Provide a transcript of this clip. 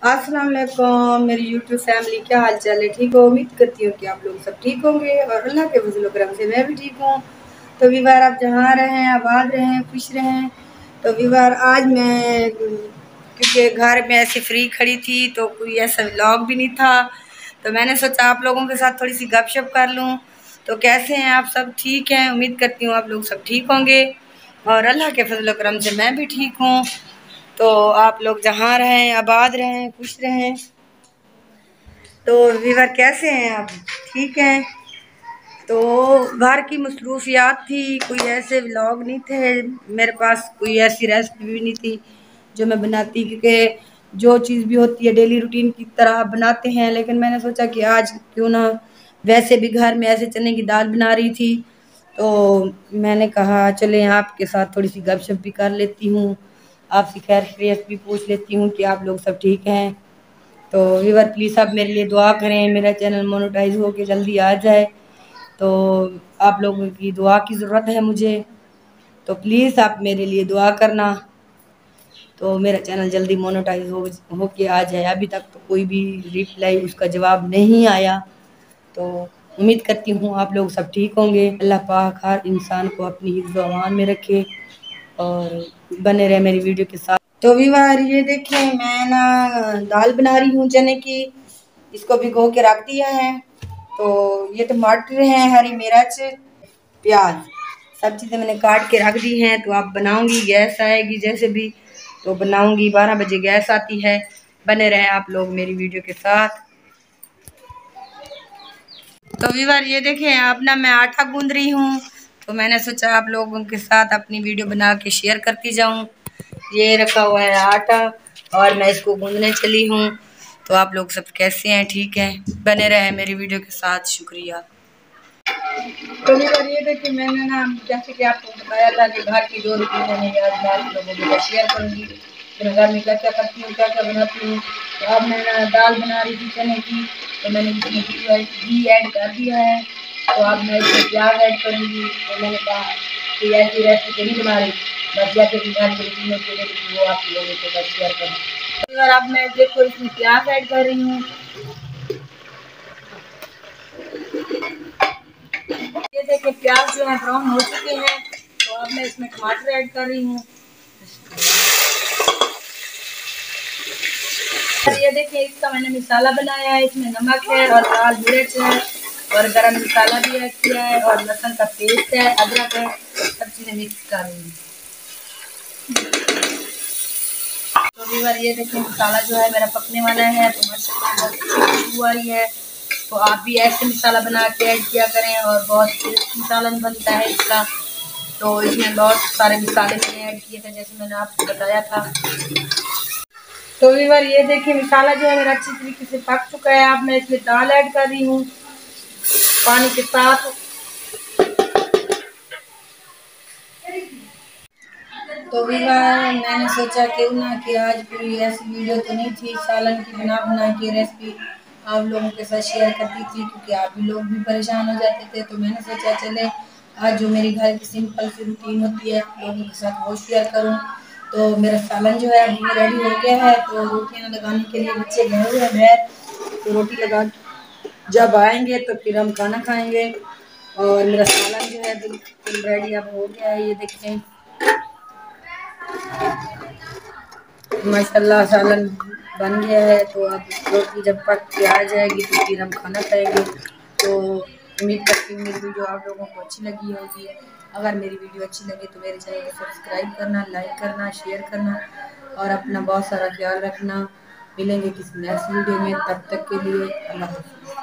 अस्सलाम वालेकुम मेरी यूट्यूब फैमिली, क्या हाल चाल है? ठीक हो? उम्मीद करती हूँ कि आप लोग सब ठीक होंगे और अल्लाह के फजल करम से मैं भी ठीक हूँ। तो वीवार आप जहाँ रहें, आबाद रहें, खुश रहें। तो वीवार आज मैं क्योंकि घर में ऐसे फ्री खड़ी थी तो कोई ऐसा व्लॉग भी नहीं था, तो मैंने सोचा आप लोगों के साथ थोड़ी सी गपशप कर लूँ। तो कैसे हैं आप? सब ठीक हैं? उम्मीद करती हूँ आप लोग सब ठीक होंगे और अल्लाह के फजल करम से मैं भी ठीक हूँ। तो आप लोग जहाँ रहें, आबाद रहें, खुश रहें। तो वीवर कैसे हैं आप? ठीक हैं? तो घर की मसरूफियात थी, कोई ऐसे व्लॉग नहीं थे मेरे पास, कोई ऐसी रेसिपी भी नहीं थी जो मैं बनाती, क्योंकि जो चीज़ भी होती है डेली रूटीन की तरह बनाते हैं। लेकिन मैंने सोचा कि आज क्यों ना, वैसे भी घर में ऐसे चने की दाल बना रही थी तो मैंने कहा चले आपके साथ थोड़ी सी गपशप भी कर लेती हूँ, आपसे खैर खैरियत भी पूछ लेती हूँ कि आप लोग सब ठीक हैं। तो व्यूअर प्लीज़ आप मेरे लिए दुआ करें, मेरा चैनल मोनेटाइज हो के जल्दी आ जाए। तो आप लोगों की दुआ की ज़रूरत है मुझे, तो प्लीज़ आप मेरे लिए दुआ करना तो मेरा चैनल जल्दी मोनेटाइज हो के आ जाए। अभी तक तो कोई भी रिप्लाई, उसका जवाब नहीं आया। तो उम्मीद करती हूँ आप लोग सब ठीक होंगे। अल्लाह पाक हर इंसान को अपनी हिफ्ज़ व अमान में रखे और बने रहे मेरी वीडियो के साथ। तो वीवर ये देखें, मैं ना दाल बना रही हूँ चने की, इसको भिगो के रख दिया है। तो ये टमाटर हैं, हरी मिर्च, प्याज, सब चीज़ें मैंने काट के रख दी हैं। तो आप बनाऊंगी, गैस आएगी जैसे भी तो बनाऊंगी, 12 बजे गैस आती है। बने रहे आप लोग मेरी वीडियो के साथ। तो वीवर ये देखें, अब ना मैं आटा गूंद रही हूँ, तो मैंने सोचा आप लोगों के साथ अपनी वीडियो बना के शेयर करती जाऊँ। ये रखा हुआ है आटा और मैं इसको गूंदने चली हूँ। तो आप लोग सब कैसे हैं? ठीक हैं? बने रहे मेरी वीडियो के साथ। शुक्रिया। तो वीवर ये देखिए, मैंने ना जैसे कि आपको बताया था कि घर की जो रूटीन है मेरी, आज मैं आप लोगों के साथ शेयर करूँगी कि मैं घर में क्या क्या करती हूँ, क्या क्या बनाती हूँ। तो अब मैं ना दाल बना रही थी चने की, तो मैंने इसमें घी ऐड कर दिया है। तो अब मैं इसमें प्याज ऐड करूँगी। तो मैंने कहा कि ऐसी रेसिपी नहीं बना रही, बस जैसे कि घर की रूटीन होती है वो आप लोगों के साथ शेयर करूँ। तो अब मैं देखो इसमें प्याज ऐड कर रही हूँ। ये देखिए प्याज जो है ब्राउन हो चुके हैं। तो अब मैं इसमें टमाटर ऐड कर रही हूँ। ये देखिए इसका मैंने मसाला बनाया है, इसमें नमक है और लाल मिर्च है और गरम मसाला भी ऐड किया है और लहसुन का पेस्ट है, अदरक है, सब चीज़ें मिक्स कर रही हूँ। तो व्यूअर ये देखिए मसाला जो है मेरा पकने वाला है, तो माशाल्लाह बहुत अच्छी खुशबू आ रही है। तो आप भी ऐसे मसाला बना के ऐड किया करें और बहुत टेस्टी मसाला बनता है इसका। तो इसमें बहुत सारे मसाले मैंने ऐड किए थे जैसे मैंने आपको बताया था। तो व्यूअर ये देखिए मसाला जो है मेरा अच्छी तरीके से पक चुका है। अब मैं इसमें दाल ऐड कर रही हूँ पानी के साथ। तो व्यूअर मैंने सोचा क्यों ना कि आज कोई ऐसी वीडियो तो नहीं थी सालन की बना बना के रेसिपी आप लोगों के साथ शेयर करती थी, क्योंकि आप भी लोग भी परेशान हो जाते थे। तो मैंने सोचा चले आज जो मेरी घर की सिंपल सी रूटीन होती है आप लोगों के साथ वो शेयर करूं। तो मेरा सालन जो है अभी रेडी हो गया है, तो रोटियां लगाने के लिए बच्चे गए हुए हैं बाहर। तो रोटी लगा जब आएंगे तो फिर हम खाना खाएंगे। और मेरा सालन जो है बिल्कुल रेडी अब हो गया है, ये देखते हैं माशाल्लाह सालन बन गया है। तो अब रोटी जब पक के आ जाएगी तो फिर हम खाना खाएंगे। तो उम्मीद करती हूँ मेरी वीडियो आप लोगों को अच्छी लगी होगी। अगर मेरी वीडियो अच्छी लगे तो मेरे चैनल को सब्सक्राइब करना, लाइक करना, शेयर करना और अपना बहुत सारा ख्याल रखना। मिलेंगे किसी नेक्स्ट वीडियो में, तब तक के लिए अल्लाह हाफ़िज़।